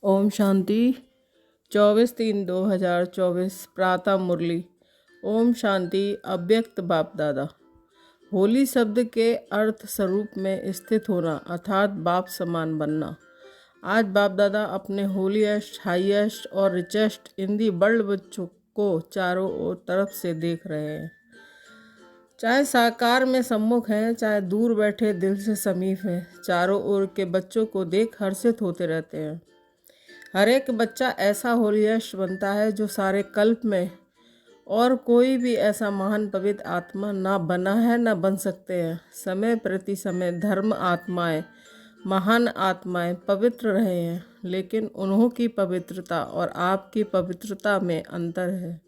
ओम शांति 24/3/2024 प्रातः मुरली। ओम शांति। अव्यक्त बाप दादा। होली शब्द के अर्थ स्वरूप में स्थित होना अर्थात बाप समान बनना। आज बाप दादा अपने होलीएस्ट, हाईएस्ट और रिचेस्ट इन दी वर्ल्ड बच्चों को चारों ओर तरफ से देख रहे हैं। चाहे साकार में सम्मुख हैं, चाहे दूर बैठे दिल से समीप हैं, चारों ओर के बच्चों को देख हर्षित होते रहते हैं। हर एक बच्चा ऐसा होलीएस्ट बनता है जो सारे कल्प में और कोई भी ऐसा महान पवित्र आत्मा ना बना है ना बन सकते हैं। समय प्रति समय धर्म आत्माएं, महान आत्माएं पवित्र रहे हैं, लेकिन उन्हों की पवित्रता और आपकी पवित्रता में अंतर है।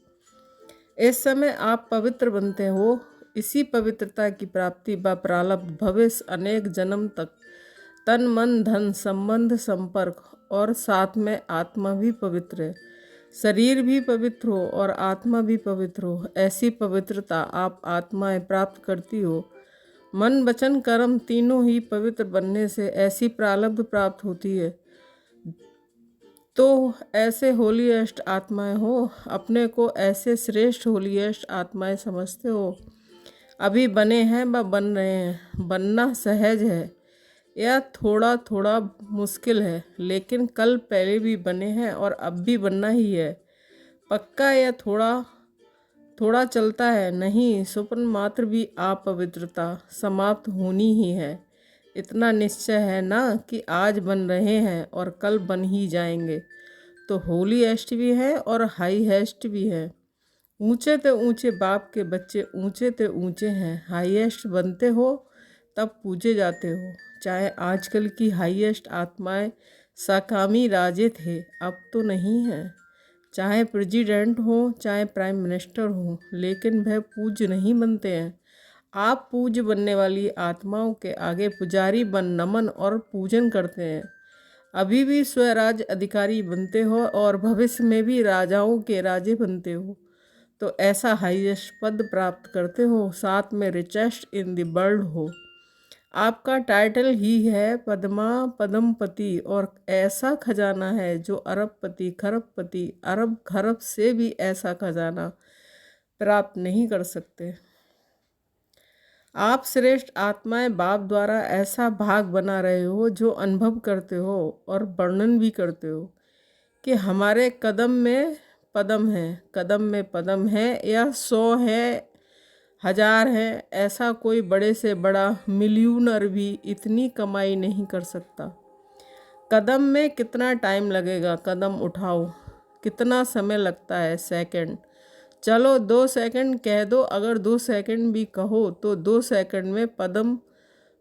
इस समय आप पवित्र बनते हो। इसी पवित्रता की प्राप्ति व प्रारब्ध भविष्य अनेक जन्म तक तन मन धन संबंध संपर्क और साथ में आत्मा भी पवित्र है, शरीर भी पवित्र हो और आत्मा भी पवित्र हो। ऐसी पवित्रता आप आत्माएं प्राप्त करती हो। मन वचन कर्म तीनों ही पवित्र बनने से ऐसी प्रारब्ध प्राप्त होती है। तो ऐसे होलीएस्ट आत्माएं हो, अपने को ऐसे श्रेष्ठ होलीएस्ट आत्माएं समझते हो। अभी बने हैं व बन रहे हैं। बनना सहज है, यह थोड़ा थोड़ा मुश्किल है, लेकिन कल पहले भी बने हैं और अब भी बनना ही है। पक्का यह थोड़ा थोड़ा चलता है नहीं, स्वप्न मात्र भी अपवित्रता समाप्त होनी ही है। इतना निश्चय है ना कि आज बन रहे हैं और कल बन ही जाएंगे। तो होलीएस्ट भी है और हाईएस्ट भी है। ऊंचे ते ऊंचे बाप के बच्चे ऊंचे ते ऊंचे हैं। हाईएस्ट बनते हो तब पूजे जाते हो। चाहे आजकल की हाईएस्ट आत्माएं साकामी राजे थे, अब तो नहीं हैं। चाहे प्रेसिडेंट हो चाहे प्राइम मिनिस्टर हो, लेकिन वह पूज्य नहीं बनते हैं। आप पूज्य बनने वाली आत्माओं के आगे पुजारी बन नमन और पूजन करते हैं। अभी भी स्वराज अधिकारी बनते हो और भविष्य में भी राजाओं के राजे बनते हो। तो ऐसा हाईएस्ट पद प्राप्त करते हो, साथ में रिचेस्ट इन द वर्ल्ड हो। आपका टाइटल ही है पद्मा पद्मपति और ऐसा खजाना है जो अरबपति खरबपति अरब खरब से भी ऐसा खजाना प्राप्त नहीं कर सकते। आप श्रेष्ठ आत्माएं बाप द्वारा ऐसा भाग बना रहे हो जो अनुभव करते हो और वर्णन भी करते हो कि हमारे कदम में पदम है, कदम में पदम है या 100 है, 1000 है। ऐसा कोई बड़े से बड़ा मिलियनर भी इतनी कमाई नहीं कर सकता। कदम में कितना टाइम लगेगा, कदम उठाओ कितना समय लगता है, सेकंड। चलो 2 सेकंड कह दो, अगर 2 सेकंड भी कहो तो 2 सेकंड में पदम,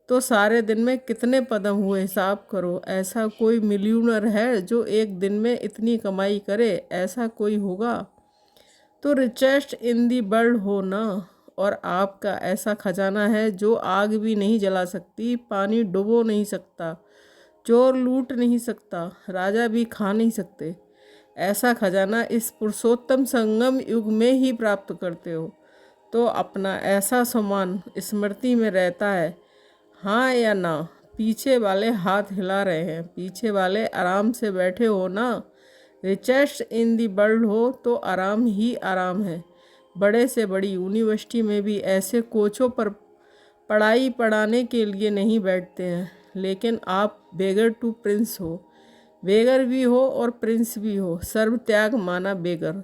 तो सारे दिन में कितने पदम हुए हिसाब करो। ऐसा कोई मिलियनर है जो एक दिन में इतनी कमाई करे? ऐसा कोई होगा? तो रिचेस्ट इन दी वर्ल्ड हो ना। और आपका ऐसा खजाना है जो आग भी नहीं जला सकती, पानी डुबो नहीं सकता, चोर लूट नहीं सकता, राजा भी खा नहीं सकते। ऐसा खजाना इस पुरुषोत्तम संगम युग में ही प्राप्त करते हो। तो अपना ऐसा सम्मान स्मृति में रहता है, हाँ या ना? पीछे वाले हाथ हिला रहे हैं, पीछे वाले आराम से बैठे हो ना। रिचेस्ट इन दी वर्ल्ड हो तो आराम ही आराम है। बड़े से बड़ी यूनिवर्सिटी में भी ऐसे कोचों पर पढ़ाई पढ़ाने के लिए नहीं बैठते हैं, लेकिन आप बेगर टू प्रिंस हो। बेगर भी हो और प्रिंस भी हो। सर्व त्याग माना बेगर,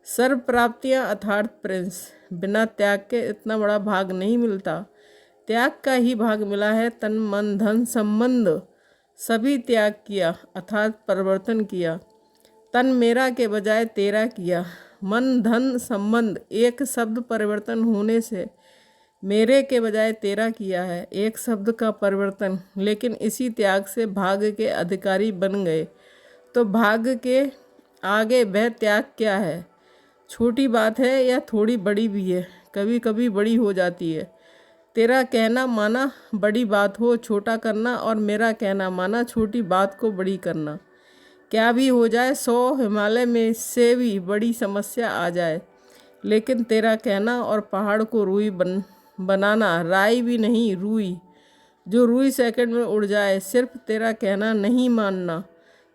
सर्व प्राप्तियाँ अर्थात प्रिंस। बिना त्याग के इतना बड़ा भाग नहीं मिलता। त्याग का ही भाग मिला है। तन मन धन संबंध सभी त्याग किया अर्थात परिवर्तन किया। तन मेरा के बजाय तेरा किया। मन धन संबंध एक शब्द परिवर्तन होने से मेरे के बजाय तेरा किया है, एक शब्द का परिवर्तन। लेकिन इसी त्याग से भाग्य के अधिकारी बन गए। तो भाग्य के आगे वह त्याग क्या है? छोटी बात है या थोड़ी बड़ी भी है, कभी कभी बड़ी हो जाती है। तेरा कहना माना बड़ी बात हो छोटा करना, और मेरा कहना माना छोटी बात को बड़ी करना। क्या भी हो जाए, 100 हिमालय में से भी बड़ी समस्या आ जाए, लेकिन तेरा कहना और पहाड़ को रुई बनाना, राई भी नहीं रुई, जो रुई सेकंड में उड़ जाए। सिर्फ तेरा कहना नहीं मानना,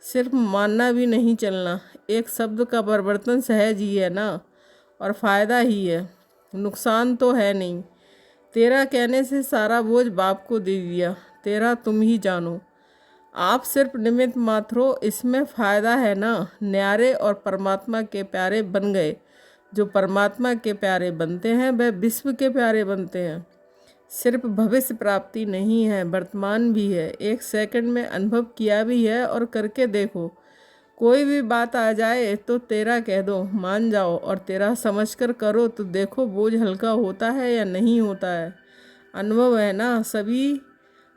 सिर्फ मानना भी नहीं चलना। एक शब्द का परिवर्तन सहज ही है ना, और फ़ायदा ही है, नुकसान तो है नहीं। तेरा कहने से सारा बोझ बाप को दे दिया, तेरा तुम ही जानो। आप सिर्फ निमित्त मात्र हो, इसमें फ़ायदा है ना। न्यारे और परमात्मा के प्यारे बन गए। जो परमात्मा के प्यारे बनते हैं वह विश्व के प्यारे बनते हैं। सिर्फ भविष्य प्राप्ति नहीं है, वर्तमान भी है। एक सेकंड में अनुभव किया भी है और करके देखो। कोई भी बात आ जाए तो तेरा कह दो, मान जाओ, और तेरा समझकर करो तो देखो बोझ हल्का होता है या नहीं होता है। अनुभव है ना, सभी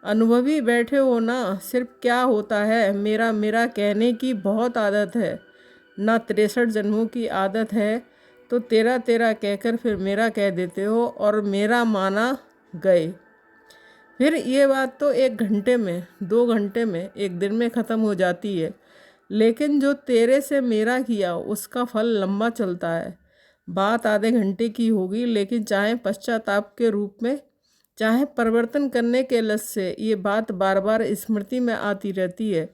अनुभवी बैठे हो ना। सिर्फ क्या होता है, मेरा मेरा कहने की बहुत आदत है ना। 63 जन्मों की आदत है तो तेरा तेरा कहकर फिर मेरा कह देते हो और मेरा माना गए। फिर ये बात तो 1 घंटे में, 2 घंटे में, 1 दिन में ख़त्म हो जाती है। लेकिन जो तेरे से मेरा किया उसका फल लंबा चलता है। बात आधे घंटे की होगी, लेकिन चाहे पश्चाताप के रूप में, चाहे परिवर्तन करने के लक्ष्य से, ये बात बार बार स्मृति में आती रहती है।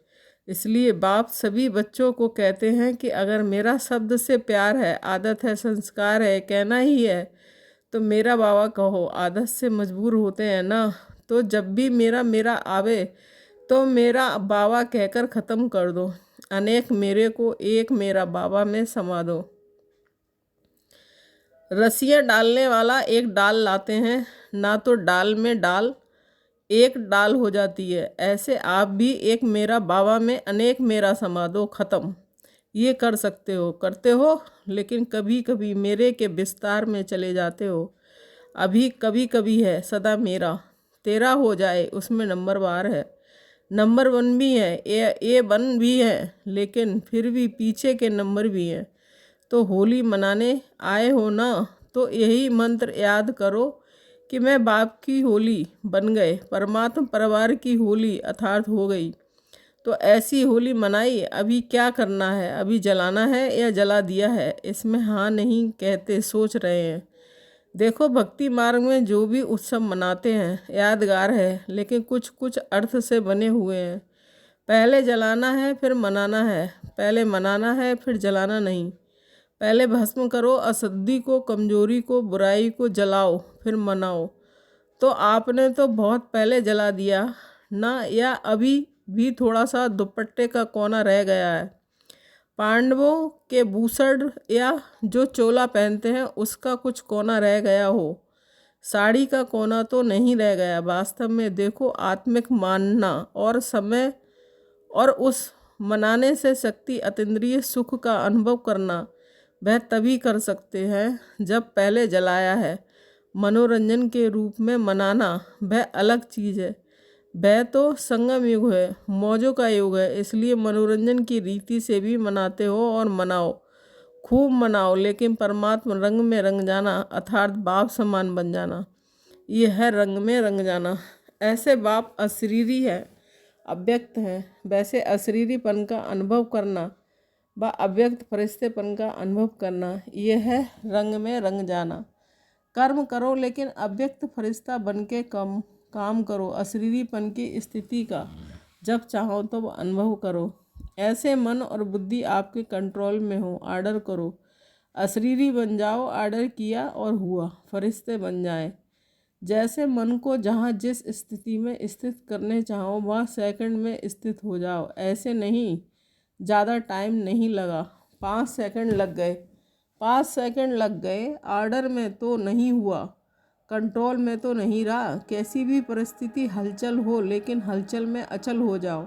इसलिए बाप सभी बच्चों को कहते हैं कि अगर मेरा शब्द से प्यार है, आदत है, संस्कार है, कहना ही है, तो मेरा बाबा कहो। आदत से मजबूर होते हैं ना, तो जब भी मेरा मेरा आवे तो मेरा बाबा कहकर ख़त्म कर दो। अनेक मेरे को एक मेरा बाबा में समा दो। रस्सियाँ डालने वाला एक डाल लाते हैं ना, तो डाल में डाल एक डाल हो जाती है। ऐसे आप भी एक मेरा बाबा में अनेक मेरा समा दो, ख़त्म। ये कर सकते हो, करते हो, लेकिन कभी कभी मेरे के विस्तार में चले जाते हो। अभी कभी कभी है, सदा मेरा तेरा हो जाए, उसमें नंबर बार है, नंबर 1 भी है, A1 भी है, लेकिन फिर भी पीछे के नंबर भी हैं। तो होली मनाने आए हो ना, तो यही मंत्र याद करो कि मैं बाप की होली बन गए, परमात्मा परिवार की होली अर्थात हो गई। तो ऐसी होली मनाई। अभी क्या करना है, अभी जलाना है या जला दिया है, इसमें हाँ नहीं कहते, सोच रहे हैं। देखो, भक्ति मार्ग में जो भी उत्सव मनाते हैं यादगार है, लेकिन कुछ कुछ अर्थ से बने हुए हैं। पहले जलाना है फिर मनाना है, पहले मनाना है फिर जलाना नहीं। पहले भस्म करो असद्दी को, कमजोरी को, बुराई को जलाओ, फिर मनाओ। तो आपने तो बहुत पहले जला दिया ना, या अभी भी थोड़ा सा दुपट्टे का कोना रह गया है? पांडवों के बूसड़ या जो चोला पहनते हैं उसका कुछ कोना रह गया हो, साड़ी का कोना तो नहीं रह गया। वास्तव में देखो, आत्मिक मानना और समय और उस मनाने से शक्ति, अतीन्द्रिय सुख का अनुभव करना, वह तभी कर सकते हैं जब पहले जलाया है। मनोरंजन के रूप में मनाना वह अलग चीज़ है। वह तो संगम युग है, मौजों का युग है। इसलिए मनोरंजन की रीति से भी मनाते हो और मनाओ, खूब मनाओ, लेकिन परमात्मा रंग में रंग जाना अर्थात बाप समान बन जाना, यह है रंग में रंग जाना। ऐसे बाप अशरीरी है, अव्यक्त है। वैसे अशरीरीपन का अनुभव करना व अव्यक्त फरिश्तेपन का अनुभव करना, यह है रंग में रंग जाना। कर्म करो, लेकिन अव्यक्त फरिश्ता बन के काम करो। अशरीरीपन की स्थिति का जब चाहो तब तो अनुभव करो। ऐसे मन और बुद्धि आपके कंट्रोल में हो, ऑर्डर करो, अशरीरी बन जाओ। ऑर्डर किया और हुआ, फरिश्ते बन जाए। जैसे मन को जहाँ जिस स्थिति में स्थित करने चाहो वहाँ सेकंड में स्थित हो जाओ। ऐसे नहीं, ज़्यादा टाइम नहीं लगा, 5 सेकंड लग गए, 5 सेकंड लग गए। ऑर्डर में तो नहीं हुआ, कंट्रोल में तो नहीं रहा। कैसी भी परिस्थिति हलचल हो, लेकिन हलचल में अचल हो जाओ।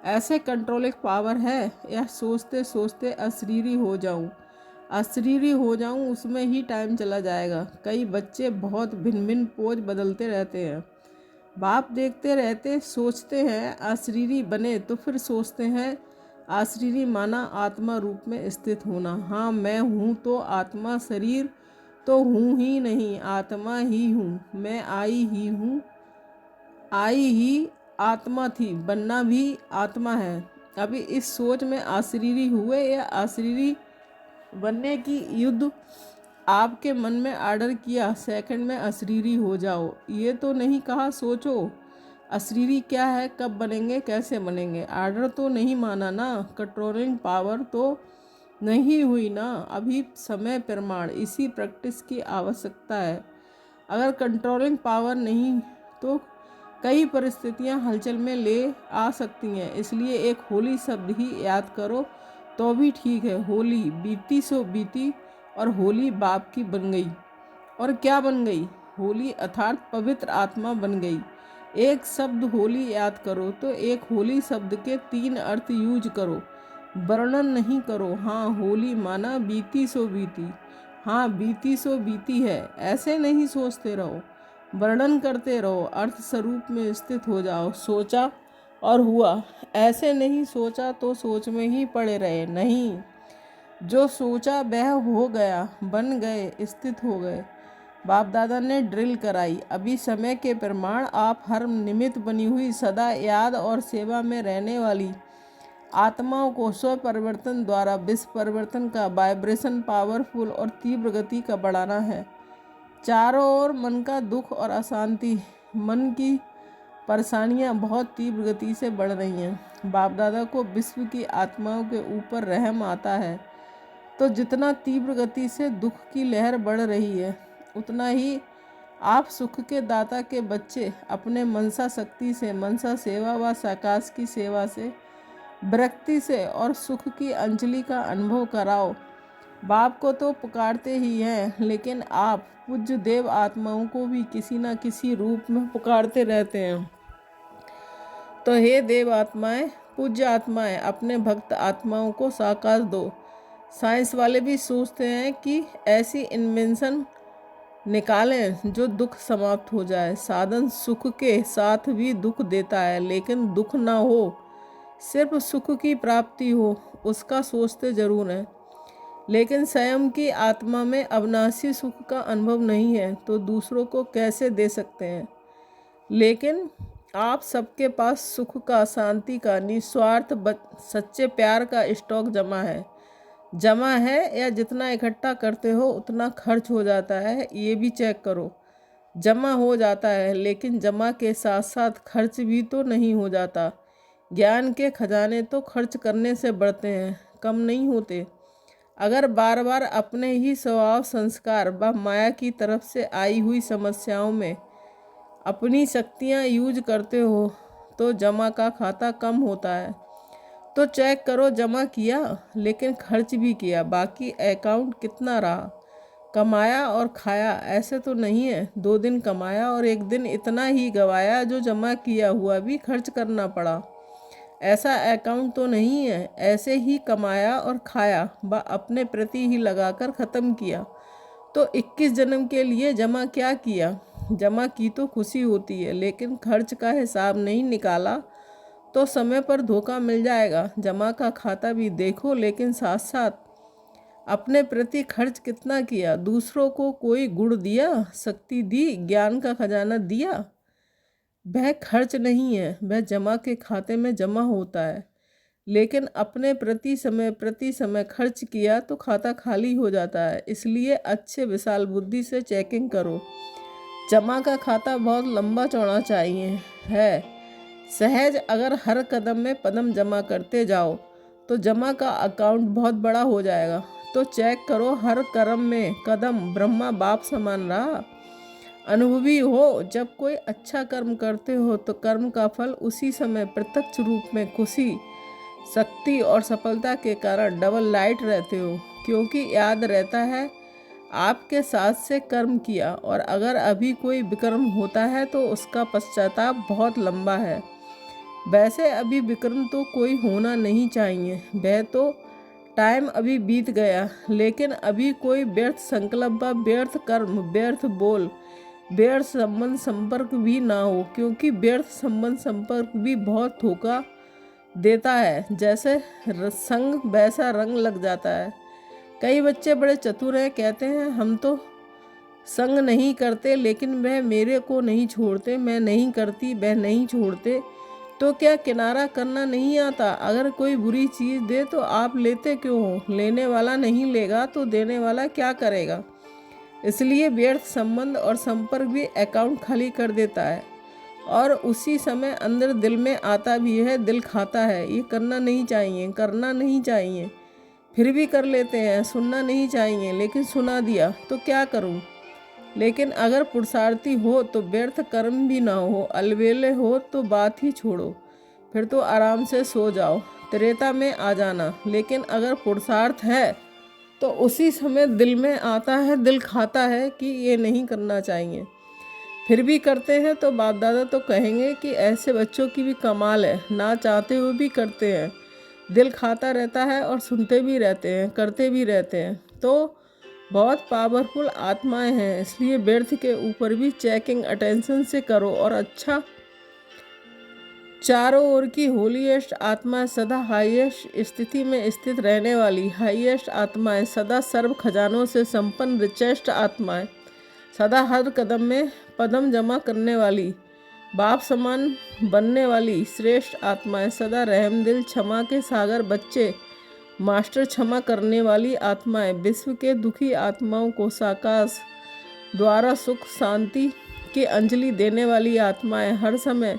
ऐसे कंट्रोलिंग पावर है, या सोचते सोचते अशरीरी हो जाऊं, अशरीरी हो जाऊं, उसमें ही टाइम चला जाएगा। कई बच्चे बहुत भिन्न भिन्न पोज बदलते रहते हैं। बाप देखते रहते, सोचते हैं अशरीरी बने, तो फिर सोचते हैं अशरीरी माना आत्मा रूप में स्थित होना। हाँ, मैं हूँ तो आत्मा, शरीर तो हूँ ही नहीं, आत्मा ही हूँ। मैं आई ही हूँ, आई ही आत्मा थी, बनना भी आत्मा है। अभी इस सोच में अशरीरी हुए या अशरीरी बनने की युद्ध आपके मन में ऑर्डर किया, सेकंड में अशरीरी हो जाओ। ये तो नहीं कहा सोचो, अशरीरी क्या है, कब बनेंगे, कैसे बनेंगे। आर्डर तो नहीं माना ना, कंट्रोलिंग पावर तो नहीं हुई ना, अभी समय प्रमाण, इसी प्रैक्टिस की आवश्यकता है। अगर कंट्रोलिंग पावर नहीं तो कई परिस्थितियां हलचल में ले आ सकती हैं, इसलिए एक होली शब्द ही याद करो तो भी ठीक है। होली बीती सो बीती और होली बाप की बन गई। और क्या बन गई? होली अर्थात पवित्र आत्मा बन गई। एक शब्द होली याद करो तो एक होली शब्द के 3 अर्थ यूज करो, वर्णन नहीं करो। हाँ, होली माना बीती सो बीती। हाँ, बीती सो बीती है, ऐसे नहीं सोचते रहो, वर्णन करते रहो, अर्थ स्वरूप में स्थित हो जाओ। सोचा और हुआ, ऐसे नहीं सोचा तो सोच में ही पड़े रहे। नहीं, जो सोचा वह हो गया, बन गए, स्थित हो गए। बाप दादा ने ड्रिल कराई। अभी समय के प्रमाण आप हर निमित्त बनी हुई सदा याद और सेवा में रहने वाली आत्माओं को स्व परिवर्तन द्वारा विश्व परिवर्तन का वाइब्रेशन पावरफुल और तीव्र गति का बढ़ाना है। चारों ओर मन का दुख और अशांति, मन की परेशानियां बहुत तीव्र गति से बढ़ रही हैं। बाप दादा को विश्व की आत्माओं के ऊपर रहम आता है, तो जितना तीव्र गति से दुख की लहर बढ़ रही है, उतना ही आप सुख के दाता के बच्चे अपने मनसा शक्ति से, मनसा सेवा व साकाश की सेवा से, विरक्ति से और सुख की अंजलि का अनुभव कराओ। बाप को तो पुकारते ही हैं, लेकिन आप पूज्य देव आत्माओं को भी किसी न किसी रूप में पुकारते रहते हैं। तो हे देव आत्माएं, पूज्य आत्माएं, अपने भक्त आत्माओं को साकार दो। साइंस वाले भी सोचते हैं कि ऐसी इन्वेंशन निकालें जो दुख समाप्त हो जाए। साधन सुख के साथ भी दुख देता है, लेकिन दुख ना हो, सिर्फ सुख की प्राप्ति हो, उसका सोचते जरूर हैं। लेकिन स्वयं की आत्मा में अविनाशी सुख का अनुभव नहीं है तो दूसरों को कैसे दे सकते हैं। लेकिन आप सबके पास सुख का, शांति का, निस्वार्थ सच्चे प्यार का स्टॉक जमा है या जितना इकट्ठा करते हो उतना खर्च हो जाता है, ये भी चेक करो। जमा हो जाता है, लेकिन जमा के साथ साथ खर्च भी तो नहीं हो जाता। ज्ञान के खजाने तो खर्च करने से बढ़ते हैं, कम नहीं होते। अगर बार बार अपने ही स्वभाव, संस्कार व माया की तरफ से आई हुई समस्याओं में अपनी शक्तियाँ यूज करते हो तो जमा का खाता कम होता है। तो चेक करो, जमा किया लेकिन खर्च भी किया, बाकी अकाउंट कितना रहा। कमाया और खाया ऐसे तो नहीं है, 2 दिन कमाया और 1 दिन इतना ही गवाया जो जमा किया हुआ भी खर्च करना पड़ा। ऐसा अकाउंट तो नहीं है। ऐसे ही कमाया और खाया व अपने प्रति ही लगाकर ख़त्म किया। तो 21 जन्म के लिए जमा क्या किया? जमा की तो खुशी होती है, लेकिन खर्च का हिसाब नहीं निकाला तो समय पर धोखा मिल जाएगा। जमा का खाता भी देखो, लेकिन साथ साथ अपने प्रति खर्च कितना किया। दूसरों को कोई गुण दिया, शक्ति दी, ज्ञान का खजाना दिया, वह खर्च नहीं है, वह जमा के खाते में जमा होता है। लेकिन अपने प्रति समय खर्च किया तो खाता खाली हो जाता है। इसलिए अच्छे विशाल बुद्धि से चेकिंग करो। जमा का खाता बहुत लंबा चौड़ा चाहिए है सहज। अगर हर कदम में पदम जमा करते जाओ तो जमा का अकाउंट बहुत बड़ा हो जाएगा। तो चेक करो, हर कर्म में कदम ब्रह्मा बाप समान रहा। अनुभवी हो, जब कोई अच्छा कर्म करते हो तो कर्म का फल उसी समय प्रत्यक्ष रूप में खुशी, शक्ति और सफलता के कारण डबल लाइट रहते हो, क्योंकि याद रहता है आपके साथ से कर्म किया। और अगर अभी कोई विकर्म होता है तो उसका पश्चाताप बहुत लंबा है। वैसे अभी विकर्म तो कोई होना नहीं चाहिए, वह तो टाइम अभी बीत गया। लेकिन अभी कोई व्यर्थ संकल्प व व्यर्थ कर्म, व्यर्थ बोल, व्यर्थ संबंध संपर्क भी ना हो, क्योंकि व्यर्थ संबंध संपर्क भी बहुत धोखा देता है। जैसे संग वैसा रंग लग जाता है। कई बच्चे बड़े चतुर हैं, कहते हैं हम तो संग नहीं करते, लेकिन वह मेरे को नहीं छोड़ते, मैं नहीं करती, वह नहीं छोड़ते। तो क्या किनारा करना नहीं आता? अगर कोई बुरी चीज़ दे तो आप लेते क्यों हो? लेने वाला नहीं लेगा तो देने वाला क्या करेगा? इसलिए व्यर्थ संबंध और संपर्क भी अकाउंट खाली कर देता है। और उसी समय अंदर दिल में आता भी है, दिल खाता है ये करना नहीं चाहिए, करना नहीं चाहिए, फिर भी कर लेते हैं। सुनना नहीं चाहिए लेकिन सुना दिया तो क्या करूं। लेकिन अगर पुरुषार्थी हो तो व्यर्थ कर्म भी ना हो, अलबेले हो तो बात ही छोड़ो, फिर तो आराम से सो जाओ, त्रेता में आ जाना। लेकिन अगर पुरुषार्थ है तो उसी समय दिल में आता है, दिल खाता है कि ये नहीं करना चाहिए, फिर भी करते हैं। तो बाप दादा तो कहेंगे कि ऐसे बच्चों की भी कमाल है, ना चाहते हुए भी करते हैं, दिल खाता रहता है और सुनते भी रहते हैं, करते भी रहते हैं। तो बहुत पावरफुल आत्माएं हैं, इसलिए व्यर्थ के ऊपर भी चेकिंग अटेंशन से करो। और अच्छा, चारों ओर की होलीएस्ट आत्मा, सदा हाईएस्ट स्थिति में स्थित रहने वाली हाईएस्ट आत्माएं, सदा सर्व खजानों से संपन्न रिचेस्ट आत्माएं, सदा हर कदम में पदम जमा करने वाली, बाप समान बनने वाली श्रेष्ठ आत्माएं, सदा रहम दिल क्षमा के सागर बच्चे, मास्टर क्षमा करने वाली आत्माएं, विश्व के दुखी आत्माओं को साकाश द्वारा सुख शांति की अंजलि देने वाली आत्माएं, हर समय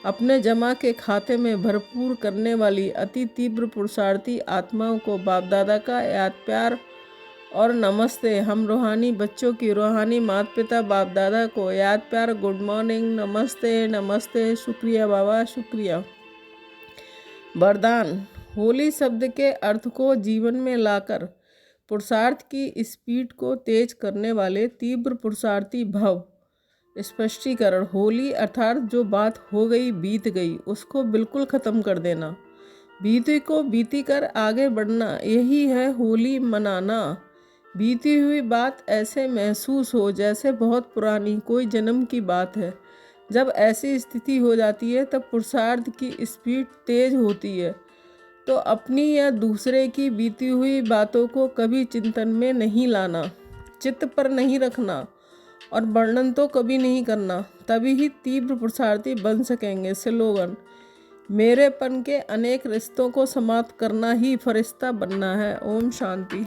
अपने जमा के खाते में भरपूर करने वाली अति तीव्र पुरुषार्थी आत्माओं को बाप दादा का याद प्यार और नमस्ते। हम रूहानी बच्चों की रूहानी माता पिता बाप दादा को याद प्यार, गुड मॉर्निंग, नमस्ते नमस्ते, शुक्रिया बाबा शुक्रिया। वरदान। होली शब्द के अर्थ को जीवन में लाकर पुरुषार्थ की स्पीड को तेज करने वाले तीव्र पुरुषार्थी भव। स्पष्टीकरण। होली अर्थात जो बात हो गई बीत गई उसको बिल्कुल ख़त्म कर देना, बीती को बीती कर आगे बढ़ना, यही है होली मनाना। बीती हुई बात ऐसे महसूस हो जैसे बहुत पुरानी कोई जन्म की बात है। जब ऐसी स्थिति हो जाती है तब पुरुषार्थ की स्पीड तेज होती है। तो अपनी या दूसरे की बीती हुई बातों को कभी चिंतन में नहीं लाना, चित्त पर नहीं रखना और वर्णन तो कभी नहीं करना, तभी ही तीव्र पुरुषार्थी बन सकेंगे। स्लोगन। मेरेपन के अनेक रिश्तों को समाप्त करना ही फरिश्ता बनना है। ओम शांति।